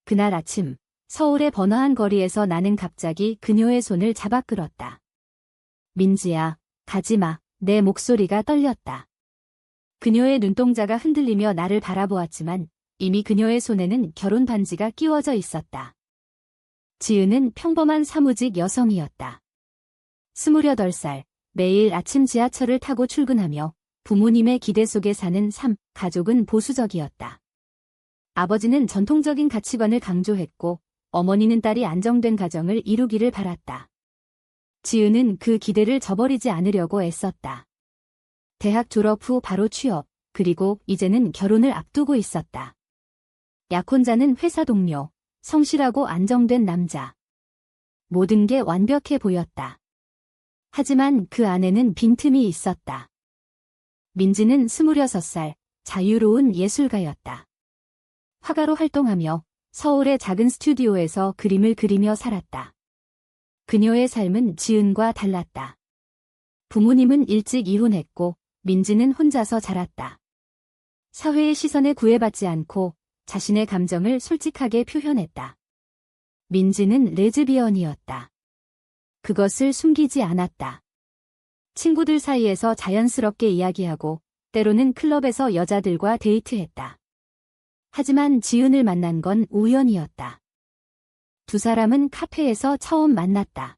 그날 아침, 서울의 번화한 거리에서 나는 갑자기 그녀의 손을 잡아 끌었다. 민지야, 가지마. 내 목소리가 떨렸다. 그녀의 눈동자가 흔들리며 나를 바라보았지만 이미 그녀의 손에는 결혼 반지가 끼워져 있었다. 지은은 평범한 사무직 여성이었다. 28살, 매일 아침 지하철을 타고 출근하며 부모님의 기대 속에 사는 삶, 가족은 보수적이었다. 아버지는 전통적인 가치관을 강조했고 어머니는 딸이 안정된 가정을 이루기를 바랐다. 지은은 그 기대를 저버리지 않으려고 애썼다. 대학 졸업 후 바로 취업, 그리고 이제는 결혼을 앞두고 있었다. 약혼자는 회사 동료, 성실하고 안정된 남자. 모든 게 완벽해 보였다. 하지만 그 안에는 빈틈이 있었다. 민지는 26살, 자유로운 예술가였다. 화가로 활동하며 서울의 작은 스튜디오에서 그림을 그리며 살았다. 그녀의 삶은 지은과 달랐다. 부모님은 일찍 이혼했고 민지는 혼자서 자랐다. 사회의 시선에 구애받지 않고 자신의 감정을 솔직하게 표현했다. 민지는 레즈비언이었다. 그것을 숨기지 않았다. 친구들 사이에서 자연스럽게 이야기하고 때로는 클럽에서 여자들과 데이트했다. 하지만 지은을 만난 건 우연이었다. 두 사람은 카페에서 처음 만났다.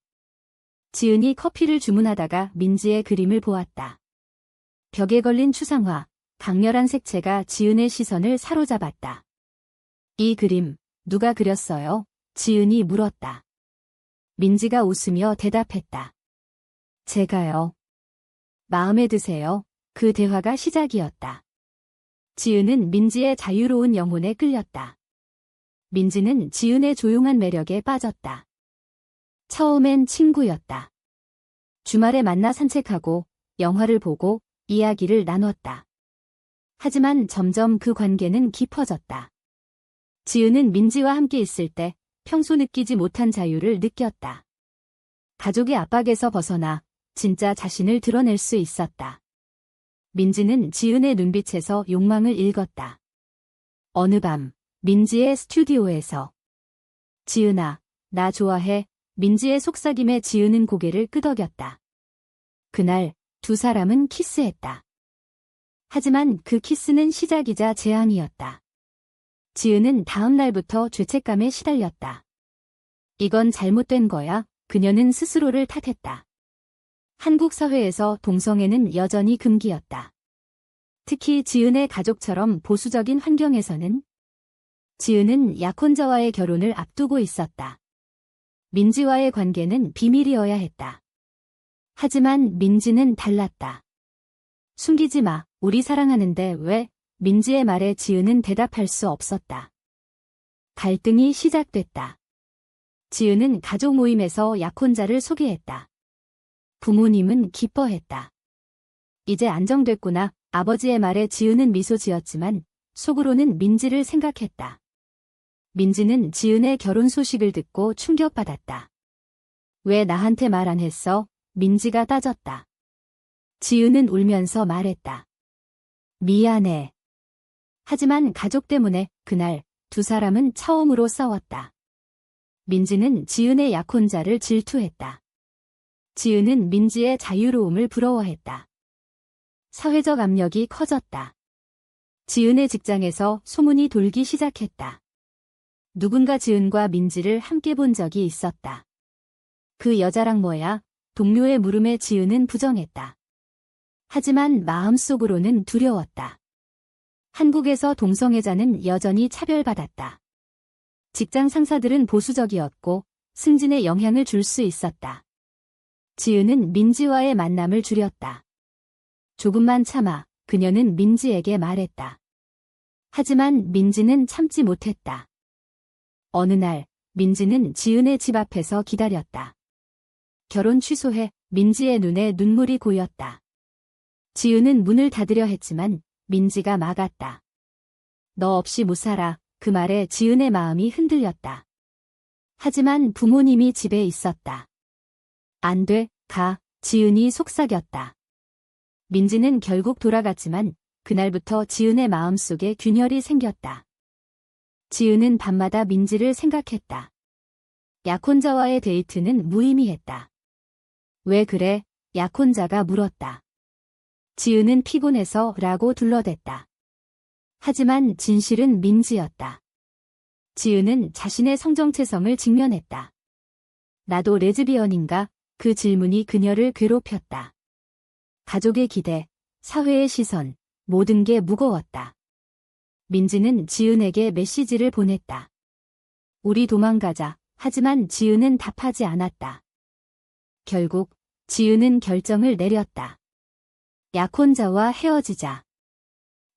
지은이 커피를 주문하다가 민지의 그림을 보았다. 벽에 걸린 추상화, 강렬한 색채가 지은의 시선을 사로잡았다. 이 그림, 누가 그렸어요? 지은이 물었다. 민지가 웃으며 대답했다. 제가요. 마음에 드세요? 그 대화가 시작이었다. 지은은 민지의 자유로운 영혼에 끌렸다. 민지는 지은의 조용한 매력에 빠졌다. 처음엔 친구였다. 주말에 만나 산책하고 영화를 보고 이야기를 나눴다. 하지만 점점 그 관계는 깊어졌다. 지은은 민지와 함께 있을 때 평소 느끼지 못한 자유를 느꼈다. 가족의 압박에서 벗어나 진짜 자신을 드러낼 수 있었다. 민지는 지은의 눈빛에서 욕망을 읽었다. 어느 밤, 민지의 스튜디오에서 지은아, 나 좋아해. 민지의 속삭임에 지은은 고개를 끄덕였다. 그날 두 사람은 키스했다. 하지만 그 키스는 시작이자 재앙이었다. 지은은 다음 날부터 죄책감에 시달렸다. 이건 잘못된 거야. 그녀는 스스로를 탓했다. 한국 사회에서 동성애는 여전히 금기였다. 특히 지은의 가족처럼 보수적인 환경에서는 지은은 약혼자와의 결혼을 앞두고 있었다. 민지와의 관계는 비밀이어야 했다. 하지만 민지는 달랐다. 숨기지 마, 우리 사랑하는데 왜? 민지의 말에 지은은 대답할 수 없었다. 갈등이 시작됐다. 지은은 가족 모임에서 약혼자를 소개했다. 부모님은 기뻐했다. 이제 안정됐구나. 아버지의 말에 지은은 미소 지었지만 속으로는 민지를 생각했다. 민지는 지은의 결혼 소식을 듣고 충격받았다. 왜 나한테 말 안 했어? 민지가 따졌다. 지은은 울면서 말했다. 미안해. 하지만 가족 때문에 그날 두 사람은 처음으로 싸웠다. 민지는 지은의 약혼자를 질투했다. 지은은 민지의 자유로움을 부러워했다. 사회적 압력이 커졌다. 지은의 직장에서 소문이 돌기 시작했다. 누군가 지은과 민지를 함께 본 적이 있었다. 그 여자랑 뭐야? 동료의 물음에 지은은 부정했다. 하지만 마음속으로는 두려웠다. 한국에서 동성애자는 여전히 차별받았다. 직장 상사들은 보수적이었고 승진에 영향을 줄 수 있었다. 지은은 민지와의 만남을 줄였다. 조금만 참아, 그녀는 민지에게 말했다. 하지만 민지는 참지 못했다. 어느 날, 민지는 지은의 집 앞에서 기다렸다. 결혼 취소해. 민지의 눈에 눈물이 고였다. 지은은 문을 닫으려 했지만 민지가 막았다. 너 없이 못 살아. 그 말에 지은의 마음이 흔들렸다. 하지만 부모님이 집에 있었다. 안 돼, 가. 지은이 속삭였다. 민지는 결국 돌아갔지만 그날부터 지은의 마음속에 균열이 생겼다. 지은은 밤마다 민지를 생각했다. 약혼자와의 데이트는 무의미했다. 왜 그래? 약혼자가 물었다. 지은은 피곤해서 라고 둘러댔다. 하지만 진실은 민지였다. 지은은 자신의 성정체성을 직면했다. 나도 레즈비언인가? 그 질문이 그녀를 괴롭혔다. 가족의 기대, 사회의 시선, 모든 게 무거웠다. 민지는 지은에게 메시지를 보냈다. 우리 도망가자. 하지만 지은은 답하지 않았다. 결국 지은은 결정을 내렸다. 약혼자와 헤어지자.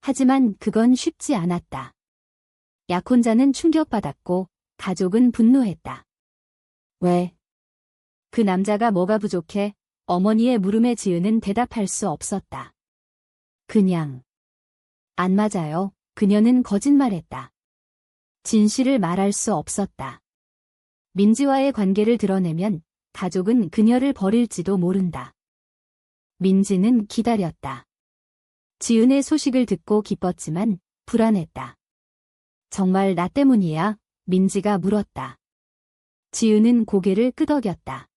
하지만 그건 쉽지 않았다. 약혼자는 충격받았고 가족은 분노했다. 왜? 그 남자가 뭐가 부족해? 어머니의 물음에 지은은 대답할 수 없었다. 그냥 안 맞아요. 그녀는 거짓말했다. 진실을 말할 수 없었다. 민지와의 관계를 드러내면 가족은 그녀를 버릴지도 모른다. 민지는 기다렸다. 지은의 소식을 듣고 기뻤지만 불안했다. 정말 나 때문이야? 민지가 물었다. 지은은 고개를 끄덕였다.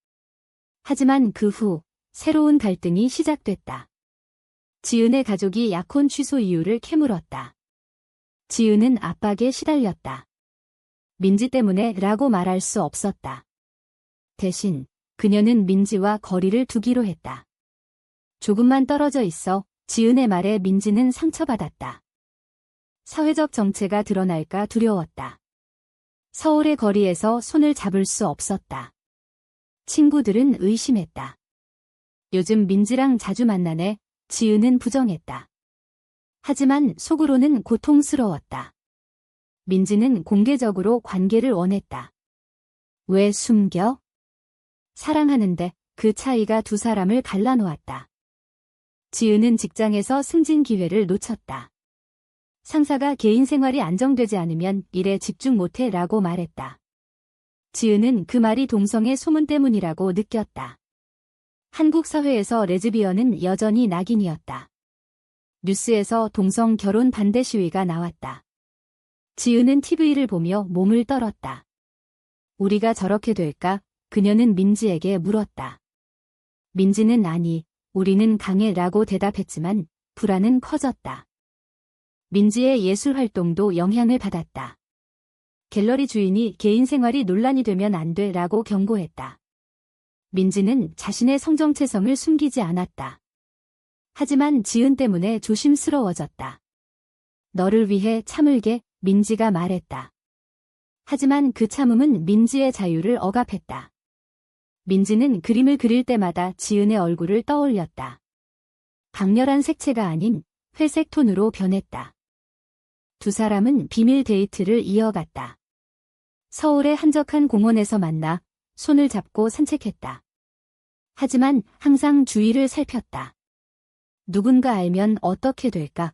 하지만 그 후 새로운 갈등이 시작됐다. 지은의 가족이 약혼 취소 이유를 캐물었다. 지은은 압박에 시달렸다. 민지 때문에 라고 말할 수 없었다. 대신 그녀는 민지와 거리를 두기로 했다. 조금만 떨어져 있어. 지은의 말에 민지는 상처받았다. 사회적 정체가 드러날까 두려웠다. 서울의 거리에서 손을 잡을 수 없었다. 친구들은 의심했다. 요즘 민지랑 자주 만나네. 지은은 부정했다. 하지만 속으로는 고통스러웠다. 민지는 공개적으로 관계를 원했다. 왜 숨겨? 사랑하는데 그 차이가 두 사람을 갈라놓았다. 지은은 직장에서 승진 기회를 놓쳤다. 상사가 개인 생활이 안정되지 않으면 일에 집중 못해 라고 말했다. 지은은 그 말이 동성애 소문 때문이라고 느꼈다. 한국 사회에서 레즈비언은 여전히 낙인이었다. 뉴스에서 동성 결혼 반대 시위가 나왔다. 지은은 TV를 보며 몸을 떨었다. 우리가 저렇게 될까? 그녀는 민지에게 물었다. 민지는 아니, 우리는 강해 라고 대답했지만 불안은 커졌다. 민지의 예술 활동도 영향을 받았다. 갤러리 주인이 개인 생활이 논란이 되면 안 돼 라고 경고했다. 민지는 자신의 성정체성을 숨기지 않았다. 하지만 지은 때문에 조심스러워졌다. 너를 위해 참을게, 민지가 말했다. 하지만 그 참음은 민지의 자유를 억압했다. 민지는 그림을 그릴 때마다 지은의 얼굴을 떠올렸다. 강렬한 색채가 아닌 회색 톤으로 변했다. 두 사람은 비밀 데이트를 이어갔다. 서울의 한적한 공원에서 만나 손을 잡고 산책했다. 하지만 항상 주위를 살폈다. 누군가 알면 어떻게 될까?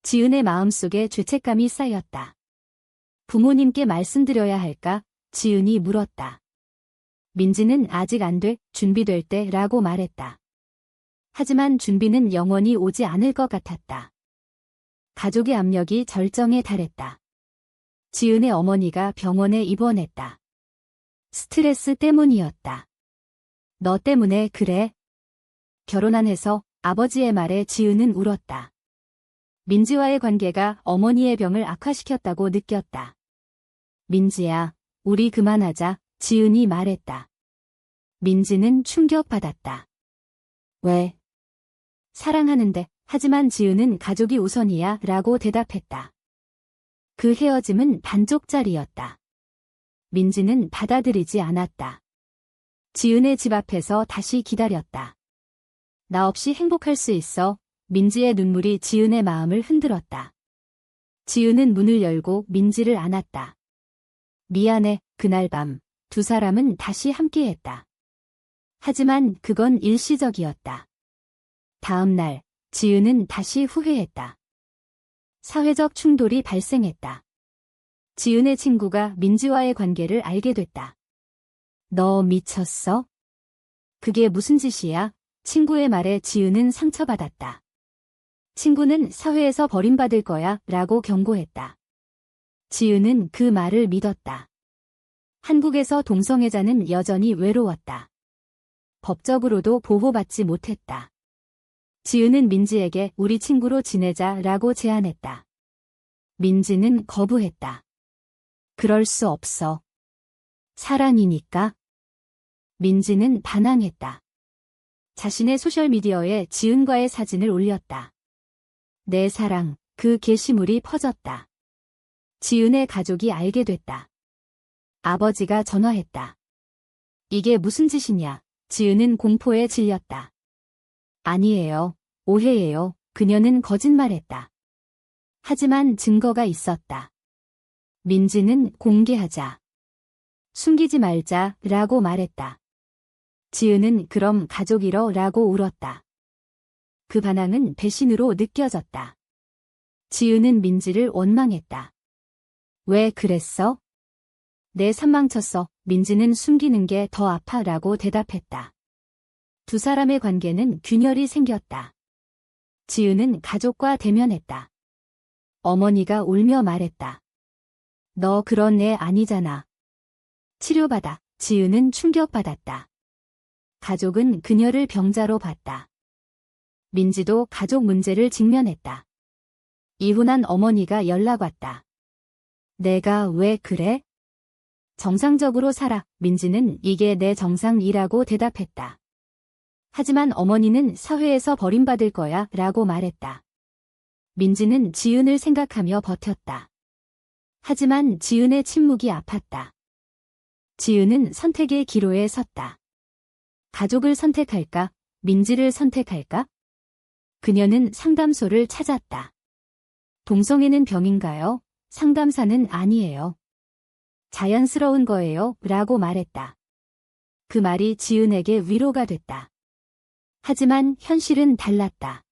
지은의 마음속에 죄책감이 쌓였다. 부모님께 말씀드려야 할까? 지은이 물었다. 민지는 아직 안 돼, 준비될 때 라고 말했다. 하지만 준비는 영원히 오지 않을 것 같았다. 가족의 압력이 절정에 달했다. 지은의 어머니가 병원에 입원했다. 스트레스 때문이었다. 너 때문에 그래? 결혼 안 해서 아버지의 말에 지은은 울었다. 민지와의 관계가 어머니의 병을 악화시켰다고 느꼈다. 민지야, 우리 그만하자, 지은이 말했다. 민지는 충격받았다. 왜? 사랑하는데, 하지만 지은은 가족이 우선이야 라고 대답했다. 그 헤어짐은 반쪽짜리였다. 민지는 받아들이지 않았다. 지은의 집 앞에서 다시 기다렸다. 나 없이 행복할 수 있어. 민지의 눈물이 지은의 마음을 흔들었다. 지은은 문을 열고 민지를 안았다. 미안해. 그날 밤 두 사람은 다시 함께했다. 하지만 그건 일시적이었다. 다음 날 지은은 다시 후회했다. 사회적 충돌이 발생했다. 지은의 친구가 민지와의 관계를 알게 됐다. 너 미쳤어? 그게 무슨 짓이야? 친구의 말에 지은은 상처받았다. 친구는 사회에서 버림받을 거야 라고 경고했다. 지은은 그 말을 믿었다. 한국에서 동성애자는 여전히 외로웠다. 법적으로도 보호받지 못했다. 지은은 민지에게 우리 친구로 지내자라고 제안했다. 민지는 거부했다. 그럴 수 없어. 사랑이니까. 민지는 반항했다. 자신의 소셜미디어에 지은과의 사진을 올렸다. 내 사랑, 그 게시물이 퍼졌다. 지은의 가족이 알게 됐다. 아버지가 전화했다. 이게 무슨 짓이냐? 지은은 공포에 질렸다. 아니에요. 오해예요. 그녀는 거짓말했다. 하지만 증거가 있었다. 민지는 공개하자. 숨기지 말자라고 말했다. 지은은 그럼 가족이러라고 울었다. 그 반항은 배신으로 느껴졌다. 지은은 민지를 원망했다. 왜 그랬어? 내 산망쳤어. 민지는 숨기는 게 더 아파라고 대답했다. 두 사람의 관계는 균열이 생겼다. 지은은 가족과 대면했다. 어머니가 울며 말했다. 너 그런 애 아니잖아. 치료받아. 지은은 충격받았다. 가족은 그녀를 병자로 봤다. 민지도 가족 문제를 직면했다. 이혼한 어머니가 연락 왔다. 내가 왜 그래? 정상적으로 살아. 민지는 이게 내 정상이라고 대답했다. 하지만 어머니는 사회에서 버림받을 거야 라고 말했다. 민지는 지은을 생각하며 버텼다. 하지만 지은의 침묵이 아팠다. 지은은 선택의 기로에 섰다. 가족을 선택할까? 민지를 선택할까? 그녀는 상담소를 찾았다. 동성애는 병인가요? 상담사는 아니에요. 자연스러운 거예요 라고 말했다. 그 말이 지은에게 위로가 됐다. 하지만 현실은 달랐다.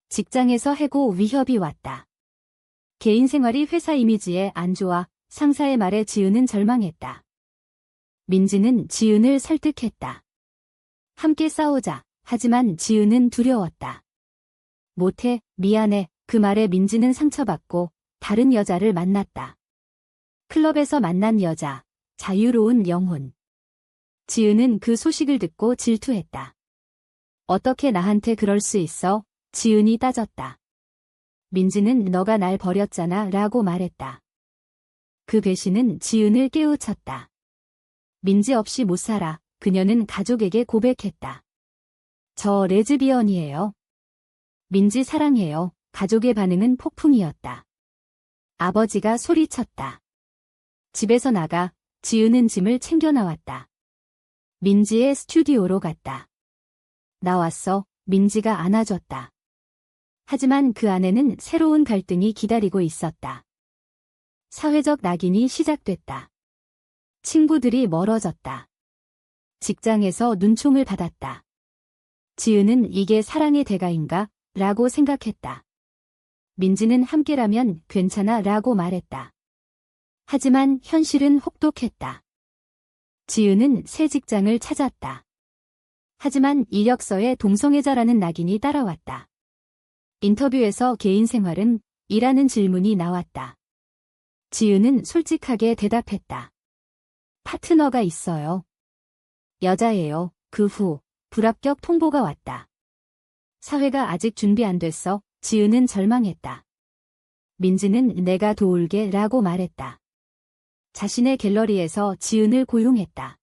직장에서 해고 위협이 왔다. 개인 생활이 회사 이미지에 안 좋아. 상사의 말에 지은은 절망했다. 민지는 지은을 설득했다. 함께 싸우자. 하지만 지은은 두려웠다. 못해, 미안해. 그 말에 민지는 상처받고 다른 여자를 만났다. 클럽에서 만난 여자, 자유로운 영혼. 지은은 그 소식을 듣고 질투했다. 어떻게 나한테 그럴 수 있어? 지은이 따졌다. 민지는 너가 날 버렸잖아 라고 말했다. 그 배신은 지은을 깨우쳤다. 민지 없이 못 살아. 그녀는 가족에게 고백했다. 저 레즈비언이에요. 민지 사랑해요. 가족의 반응은 폭풍이었다. 아버지가 소리쳤다. 집에서 나가. 지은은 짐을 챙겨 나왔다. 민지의 스튜디오로 갔다. 나왔어. 민지가 안아줬다. 하지만 그 안에는 새로운 갈등이 기다리고 있었다. 사회적 낙인이 시작됐다. 친구들이 멀어졌다. 직장에서 눈총을 받았다. 지은은 이게 사랑의 대가인가? 라고 생각했다. 민지는 함께라면 괜찮아 라고 말했다. 하지만 현실은 혹독했다. 지은은 새 직장을 찾았다. 하지만 이력서에 동성애자라는 낙인이 따라왔다. 인터뷰에서 개인 생활은? 이라는 질문이 나왔다. 지은은 솔직하게 대답했다. 파트너가 있어요. 여자예요. 그 후 불합격 통보가 왔다. 사회가 아직 준비 안 됐어. 지은은 절망했다. 민지는 내가 도울게 라고 말했다. 자신의 갤러리에서 지은을 고용했다.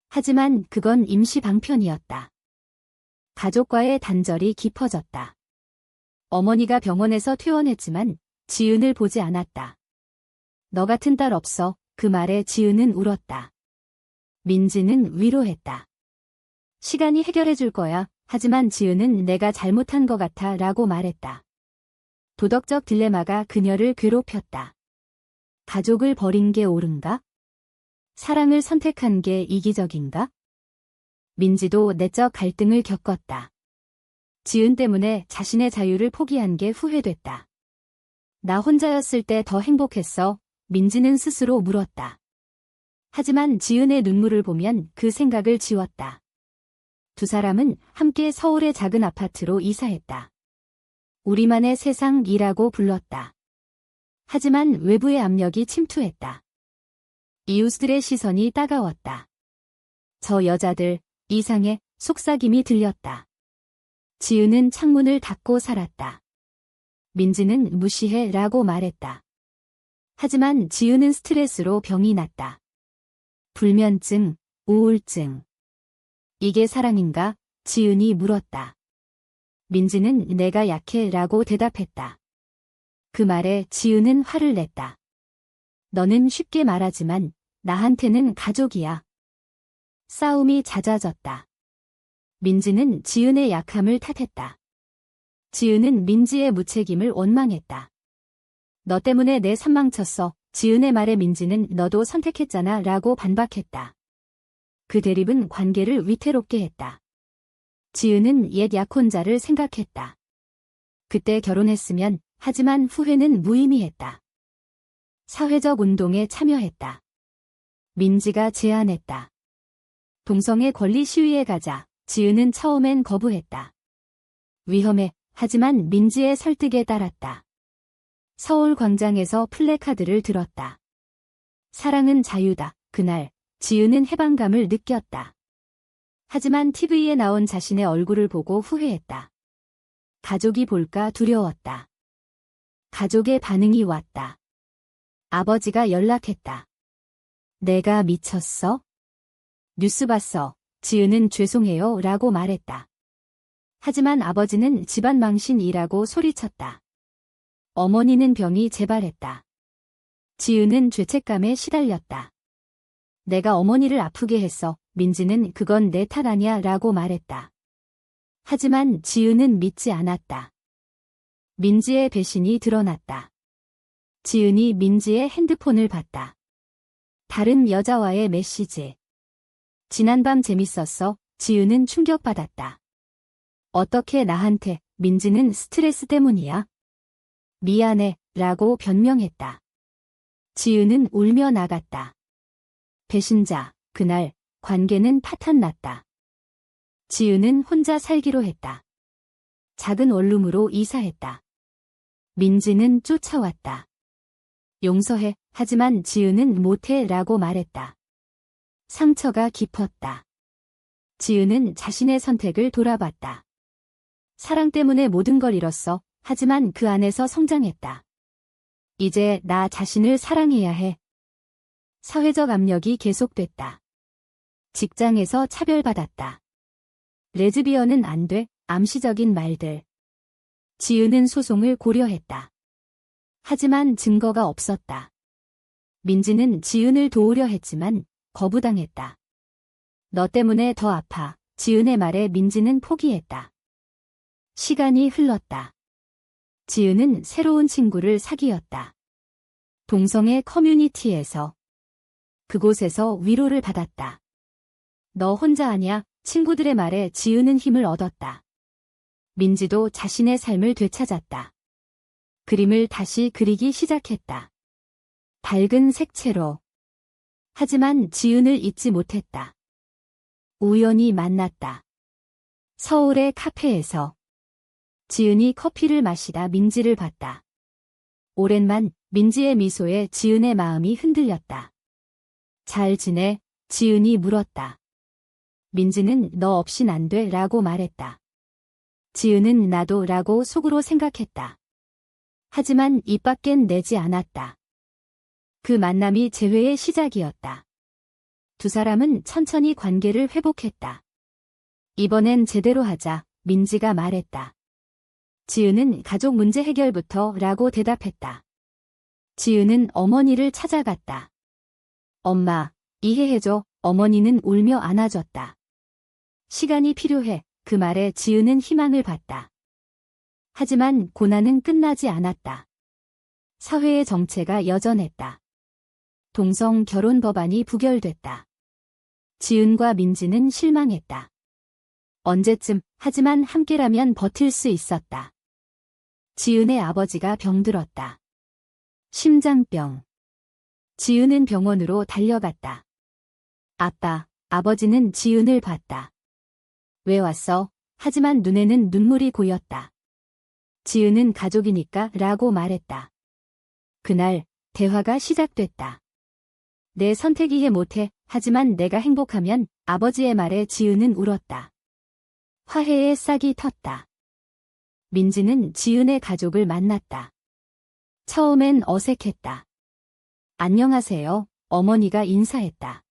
하지만 그건 임시 방편이었다. 가족과의 단절이 깊어졌다. 어머니가 병원에서 퇴원했지만 지은을 보지 않았다. 너 같은 딸 없어. 그 말에 지은은 울었다. 민지는 위로했다. 시간이 해결해 줄 거야. 하지만 지은은 내가 잘못한 것 같아 라고 말했다. 도덕적 딜레마가 그녀를 괴롭혔다. 가족을 버린 게 옳은가? 사랑을 선택한 게 이기적인가? 민지도 내적 갈등을 겪었다. 지은 때문에 자신의 자유를 포기한 게 후회됐다. 나 혼자였을 때 더 행복했어. 민지는 스스로 물었다. 하지만 지은의 눈물을 보면 그 생각을 지웠다. 두 사람은 함께 서울의 작은 아파트로 이사했다. 우리만의 세상이라고 불렀다. 하지만 외부의 압력이 침투했다. 이웃들의 시선이 따가웠다. 저 여자들, 이상해, 속삭임이 들렸다. 지은은 창문을 닫고 살았다. 민지는 무시해 라고 말했다. 하지만 지은은 스트레스로 병이 났다. 불면증, 우울증. 이게 사랑인가? 지은이 물었다. 민지는 내가 약해 라고 대답했다. 그 말에 지은은 화를 냈다. 너는 쉽게 말하지만 나한테는 가족이야. 싸움이 잦아졌다. 민지는 지은의 약함을 탓했다. 지은은 민지의 무책임을 원망했다. 너 때문에 내 삶 망쳤어. 지은의 말에 민지는 너도 선택했잖아 라고 반박했다. 그 대립은 관계를 위태롭게 했다. 지은은 옛 약혼자를 생각했다. 그때 결혼했으면 하지만 후회는 무의미했다. 사회적 운동에 참여했다. 민지가 제안했다. 동성애 권리 시위에 가자. 지은은 처음엔 거부했다. 위험해. 하지만 민지의 설득에 따랐다. 서울 광장에서 플래카드를 들었다. 사랑은 자유다. 그날 지은은 해방감을 느꼈다. 하지만 TV에 나온 자신의 얼굴을 보고 후회했다. 가족이 볼까 두려웠다. 가족의 반응이 왔다. 아버지가 연락했다. 내가 미쳤어? 뉴스 봤어. 지은은 죄송해요 라고 말했다. 하지만 아버지는 집안 망신이라고 소리쳤다. 어머니는 병이 재발했다. 지은은 죄책감에 시달렸다. 내가 어머니를 아프게 했어. 민지는 그건 내 탓 아니야 라고 말했다. 하지만 지은은 믿지 않았다. 민지의 배신이 드러났다. 지은이 민지의 핸드폰을 봤다. 다른 여자와의 메시지. 지난밤 재밌었어. 지은은 충격받았다. 어떻게 나한테? 민지는 스트레스 때문이야. 미안해 라고 변명했다. 지은은 울며 나갔다. 배신자. 그날 관계는 파탄났다. 지은은 혼자 살기로 했다. 작은 원룸으로 이사했다. 민지는 쫓아왔다. 용서해. 하지만 지은은 못해 라고 말했다. 상처가 깊었다. 지은은 자신의 선택을 돌아봤다. 사랑 때문에 모든 걸 잃었어. 하지만 그 안에서 성장했다. 이제 나 자신을 사랑해야 해. 사회적 압력이 계속됐다. 직장에서 차별받았다. 레즈비언은 안 돼. 암시적인 말들. 지은은 소송을 고려했다. 하지만 증거가 없었다. 민지는 지은을 도우려 했지만 거부당했다. 너 때문에 더 아파. 지은의 말에 민지는 포기했다. 시간이 흘렀다. 지은은 새로운 친구를 사귀었다. 동성애 커뮤니티에서. 그곳에서 위로를 받았다. 너 혼자 아냐? 친구들의 말에 지은은 힘을 얻었다. 민지도 자신의 삶을 되찾았다. 그림을 다시 그리기 시작했다. 밝은 색채로. 하지만 지은을 잊지 못했다. 우연히 만났다. 서울의 카페에서. 지은이 커피를 마시다 민지를 봤다. 오랜만 민지의 미소에 지은의 마음이 흔들렸다. 잘 지내? 지은이 물었다. 민지는 너 없인 안 돼 라고 말했다. 지은은 나도 라고 속으로 생각했다. 하지만 입 밖엔 내지 않았다. 그 만남이 재회의 시작이었다. 두 사람은 천천히 관계를 회복했다. 이번엔 제대로 하자, 민지가 말했다. 지은은 가족 문제 해결부터 라고 대답했다. 지은은 어머니를 찾아갔다. 엄마, 이해해줘. 어머니는 울며 안아줬다. 시간이 필요해. 그 말에 지은은 희망을 봤다. 하지만 고난은 끝나지 않았다. 사회의 정체가 여전했다. 동성 결혼 법안이 부결됐다. 지은과 민지는 실망했다. 언제쯤, 하지만 함께라면 버틸 수 있었다. 지은의 아버지가 병들었다. 심장병. 지은은 병원으로 달려갔다. 아빠, 아버지는 지은을 봤다. 왜 왔어? 하지만 눈에는 눈물이 고였다. 지은은 가족이니까 라고 말했다. 그날 대화가 시작됐다. 내 선택 이해 못해. 하지만 내가 행복하면 아버지의 말에 지은은 울었다. 화해의 싹이 텄다. 민지는 지은의 가족을 만났다. 처음엔 어색했다. 안녕하세요. 어머니가 인사했다.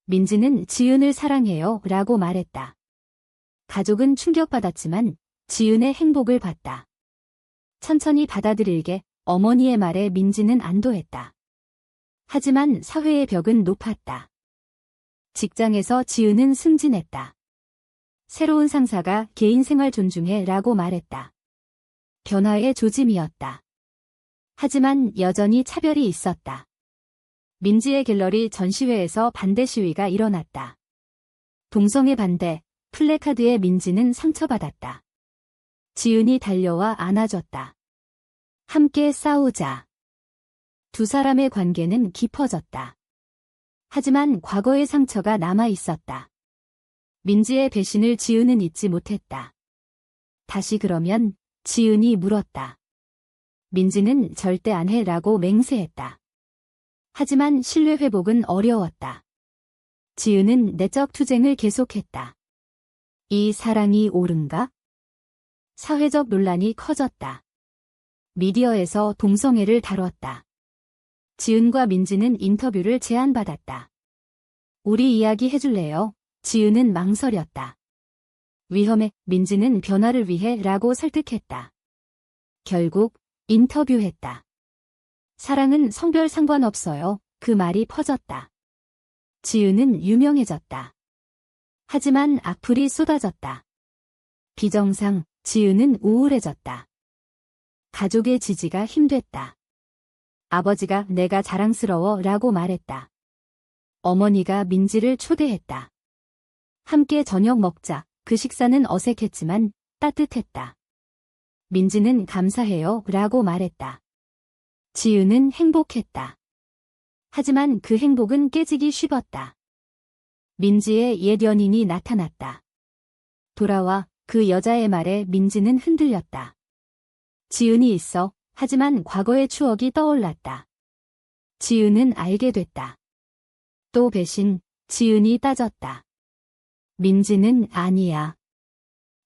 민지는 지은을 사랑해요 라고 말했다. 가족은 충격받았지만 지은의 행복을 봤다. 천천히 받아들일게. 어머니의 말에 민지는 안도했다. 하지만 사회의 벽은 높았다. 직장에서 지은은 승진했다. 새로운 상사가 개인 생활 존중해 라고 말했다. 변화의 조짐이었다. 하지만 여전히 차별이 있었다. 민지의 갤러리 전시회에서 반대 시위가 일어났다. 동성애 반대, 플래카드에 민지는 상처받았다. 지은이 달려와 안아줬다. 함께 싸우자. 두 사람의 관계는 깊어졌다. 하지만 과거의 상처가 남아 있었다. 민지의 배신을 지은은 잊지 못했다. 다시 그러면? 지은이 물었다. 민지는 절대 안 해라고 맹세했다. 하지만 신뢰 회복은 어려웠다. 지은은 내적 투쟁을 계속했다. 이 사랑이 옳은가? 사회적 논란이 커졌다. 미디어에서 동성애를 다뤘다. 지은과 민지는 인터뷰를 제안받았다. 우리 이야기 해줄래요? 지은은 망설였다. 위험해. 민지는 변화를 위해 라고 설득했다. 결국 인터뷰했다. 사랑은 성별 상관없어요. 그 말이 퍼졌다. 지은은 유명해졌다. 하지만 악플이 쏟아졌다. 비정상, 지은은 우울해졌다. 가족의 지지가 힘됐다. 아버지가 내가 자랑스러워 라고 말했다. 어머니가 민지를 초대했다. 함께 저녁 먹자. 그 식사는 어색했지만 따뜻했다. 민지는 감사해요 라고 말했다. 지은은 행복했다. 하지만 그 행복은 깨지기 쉽었다. 민지의 옛 연인이 나타났다. 돌아와. 그 여자의 말에 민지는 흔들렸다. 지은이 있어. 하지만 과거의 추억이 떠올랐다. 지은은 알게 됐다. 또 배신. 지은이 따졌다. 민지는 아니야.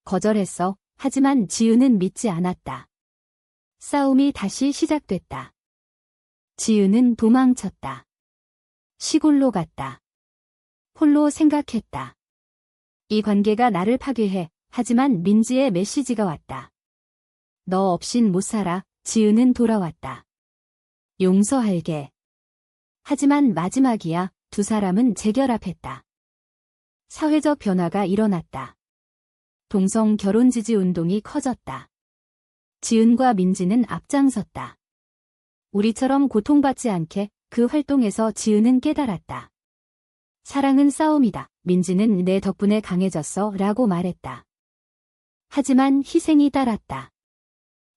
거절했어. 하지만 지은은 믿지 않았다. 싸움이 다시 시작됐다. 지은은 도망쳤다. 시골로 갔다. 홀로 생각했다. 이 관계가 나를 파괴해. 하지만 민지의 메시지가 왔다. 너 없인 못 살아. 지은은 돌아왔다. 용서할게. 하지만 마지막이야. 두 사람은 재결합했다. 사회적 변화가 일어났다. 동성 결혼 지지 운동이 커졌다. 지은과 민지는 앞장섰다. 우리처럼 고통받지 않게. 그 활동에서 지은은 깨달았다. 사랑은 싸움이다. 민지는 내 덕분에 강해졌어 라고 말했다. 하지만 희생이 따랐다.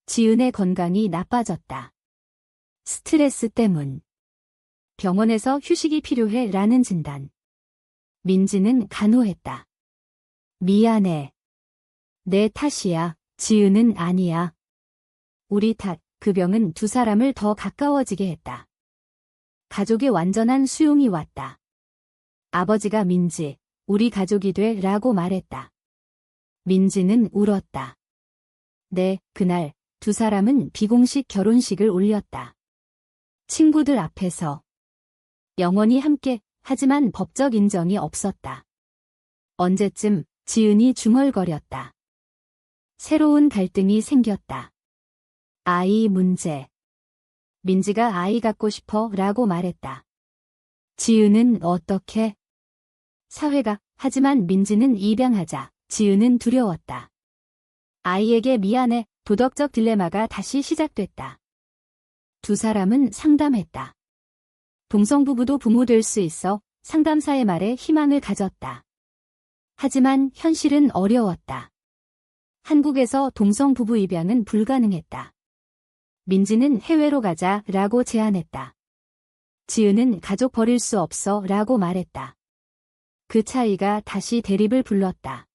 지은의 건강이 나빠졌다. 스트레스 때문. 병원에서 휴식이 필요해 라는 진단. 민지는 간호했다. 미안해. 내 탓이야. 지은은 아니야. 우리 탓. 그 병은 두 사람을 더 가까워지게 했다. 가족의 완전한 수용이 왔다. 아버지가 민지, 우리 가족이 돼 라고 말했다. 민지는 울었다. 네, 그날 두 사람은 비공식 결혼식을 올렸다. 친구들 앞에서. 영원히 함께. 하지만 법적 인정이 없었다. 언제쯤? 지은이 중얼거렸다. 새로운 갈등이 생겼다. 아이 문제. 민지가 아이 갖고 싶어 라고 말했다. 지은은 어떻게? 사회가. 하지만 민지는 입양하자. 지은은 두려웠다. 아이에게 미안해. 도덕적 딜레마가 다시 시작됐다. 두 사람은 상담했다. 동성부부도 부모 될 수 있어. 상담사의 말에 희망을 가졌다. 하지만 현실은 어려웠다. 한국에서 동성부부 입양은 불가능했다. 민지는 해외로 가자 라고 제안했다. 지은은 가족 버릴 수 없어 라고 말했다. 그 차이가 다시 대립을 불렀다.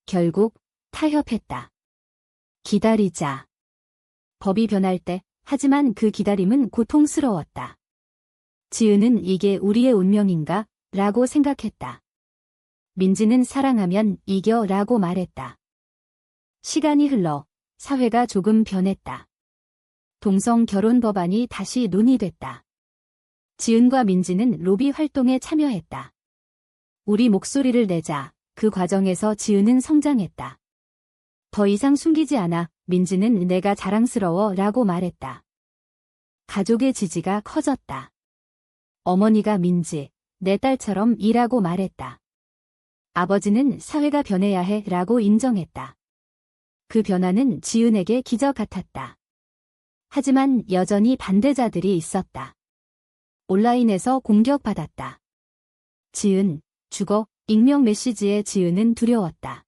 결국 타협했다. 기다리자. 법이 변할 때. 하지만 그 기다림은 고통스러웠다. 지은은 이게 우리의 운명인가? 라고 생각했다. 민지는 사랑하면 이겨 라고 말했다. 시간이 흘러 사회가 조금 변했다. 동성 결혼 법안이 다시 논의됐다. 지은과 민지는 로비 활동에 참여했다. 우리 목소리를 내자. 그 과정에서 지은은 성장했다. 더 이상 숨기지 않아. 민지는 내가 자랑스러워 라고 말했다. 가족의 지지가 커졌다. 어머니가 민지, 내 딸처럼 일하고 말했다. 아버지는 사회가 변해야 해 라고 인정했다. 그 변화는 지은에게 기적 같았다. 하지만 여전히 반대자들이 있었다. 온라인에서 공격받았다. 지은, 죽어, 익명 메시지에 지은은 두려웠다.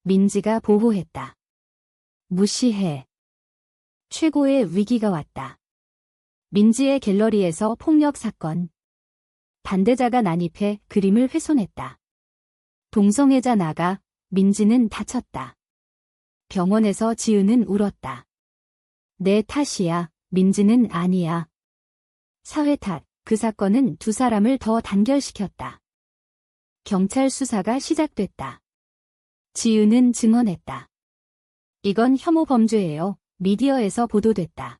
민지가 보호했다. 무시해. 최고의 위기가 왔다. 민지의 갤러리에서 폭력 사건. 반대자가 난입해 그림을 훼손했다. 동성애자 나가, 민지는 다쳤다. 병원에서 지은은 울었다. 내 탓이야, 민지는 아니야. 사회 탓, 그 사건은 두 사람을 더 단결시켰다. 경찰 수사가 시작됐다. 지은은 증언했다. 이건 혐오 범죄예요. 미디어에서 보도됐다.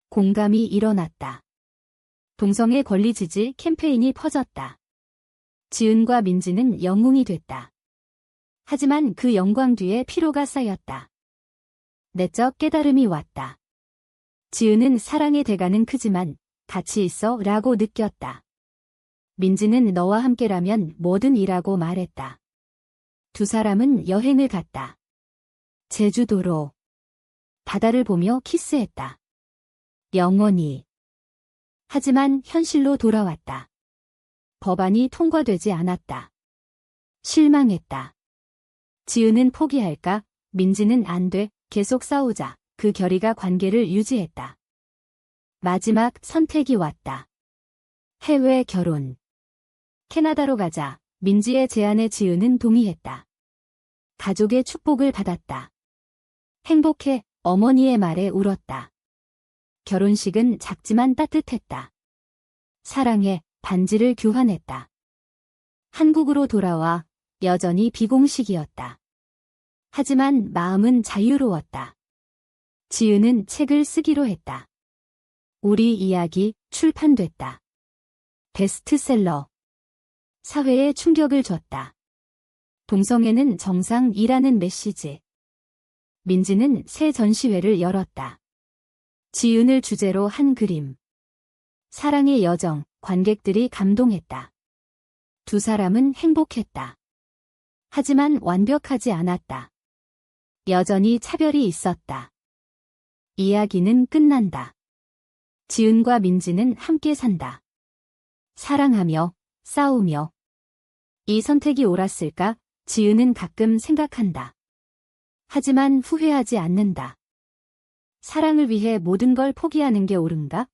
공감이 일어났다. 동성애 권리 지지 캠페인이 퍼졌다. 지은과 민지는 영웅이 됐다. 하지만 그 영광 뒤에 피로가 쌓였다. 내적 깨달음이 왔다. 지은은 사랑의 대가는 크지만 같이 있어 라고 느꼈다. 민지는 너와 함께라면 뭐든 이라고 말했다. 두 사람은 여행을 갔다. 제주도로. 바다를 보며 키스했다. 영원히. 하지만 현실로 돌아왔다. 법안이 통과되지 않았다. 실망했다. 지은은 포기할까? 민지는 안 돼. 계속 싸우자. 그 결의가 관계를 유지했다. 마지막 선택이 왔다. 해외 결혼. 캐나다로 가자. 민지의 제안에 지은은 동의했다. 가족의 축복을 받았다. 행복해. 어머니의 말에 울었다. 결혼식은 작지만 따뜻했다. 사랑해. 반지를 교환했다. 한국으로 돌아와 여전히 비공식이었다. 하지만 마음은 자유로웠다. 지은은 책을 쓰기로 했다. 우리 이야기 출판됐다. 베스트셀러. 사회에 충격을 줬다. 동성애는 정상이라는 메시지. 민지는 새 전시회를 열었다. 지은을 주제로 한 그림. 사랑의 여정, 관객들이 감동했다. 두 사람은 행복했다. 하지만 완벽하지 않았다. 여전히 차별이 있었다. 이야기는 끝난다. 지은과 민지는 함께 산다. 사랑하며, 싸우며. 이 선택이 옳았을까? 지은은 가끔 생각한다. 하지만 후회하지 않는다. 사랑을 위해 모든 걸 포기하는 게 옳은가?